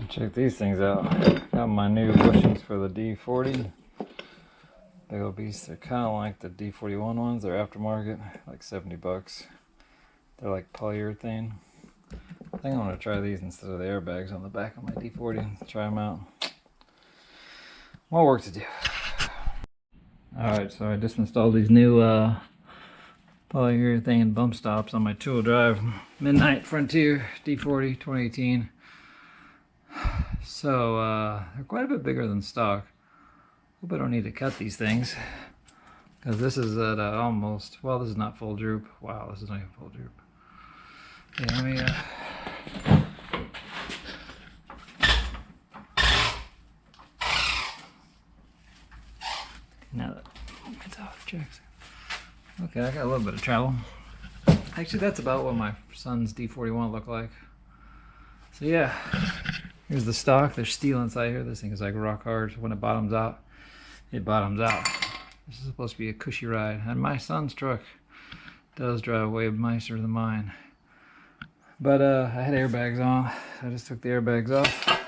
Check these things out. Got my new bushings for the D40. Big old beasts. They're kind of like the D41 ones. They're aftermarket, like 70 bucks. They're like polyurethane. I think I'm going to try these instead of the airbags on the back of my D40. Try them out. More work to do. Alright, so I just installed these new polyurethane bump stops on my two-wheel drive Nissan Frontier D40 2018. So they're quite a bit bigger than stock. Hope I don't need to cut these things, because this is at almost, well, this is not full droop. Wow, this is not even full droop. Yeah, let me now that it's off checks. Okay, I got a little bit of travel. Actually, that's about what my son's D41 looked like. So yeah, here's the stock. There's steel inside here. This thing is like rock hard. When it bottoms out, it bottoms out. This is supposed to be a cushy ride, and my son's truck does drive way nicer than mine. But I had airbags on. I just took the airbags off.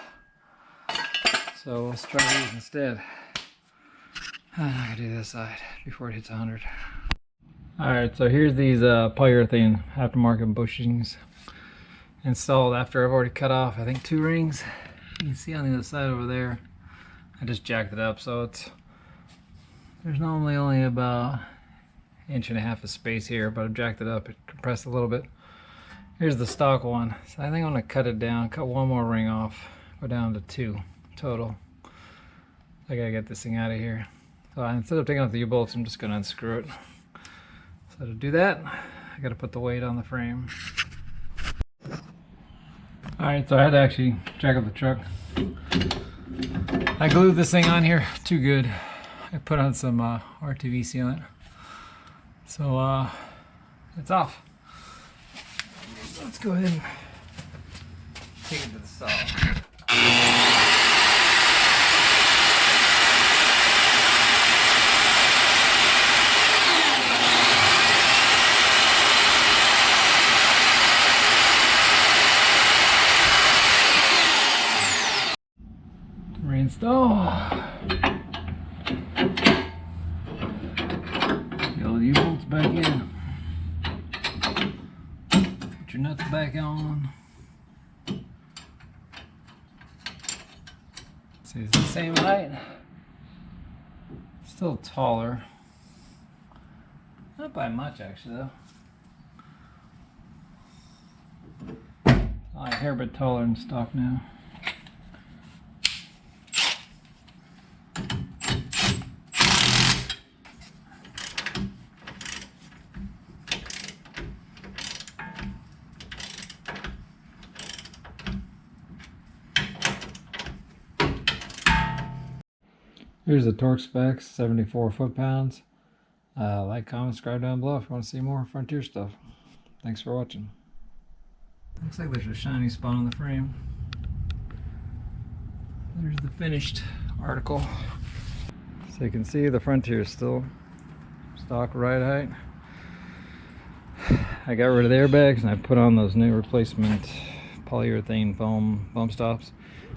So let's try these instead. I'm gonna do this side before it hits 100. Alright, so here's these polyurethane aftermarket bushings installed after I've already cut off, I think, 2 rings. You can see on the other side over there, I just jacked it up, so there's normally only about 1.5 inches of space here, but I've jacked it up, it compressed a little bit. Here's the stock one. So I think I'm gonna cut it down, cut one more ring off, go down to 2 total. I gotta get this thing out of here. So instead of taking out the U-bolts, I'm just gonna unscrew it. So to do that, I gotta put the weight on the frame. Alright, so I had to actually jack up the truck. I glued this thing on here too good. I put on some RTV sealant. So it's off. Let's go ahead and take it to the saw. Reinstall. The old U-bolts back in. Put your nuts back on. See, it's the same height. Still taller. Not by much, actually, though. A hair bit taller than stock now. Here's the torque specs, 74 foot-pounds. Like, comment, subscribe down below if you want to see more Frontier stuff. Thanks for watching. Looks like there's a shiny spot on the frame. There's the finished article. So you can see the Frontier is still stock ride height. I got rid of the airbags and I put on those new replacement polyurethane foam bump stops.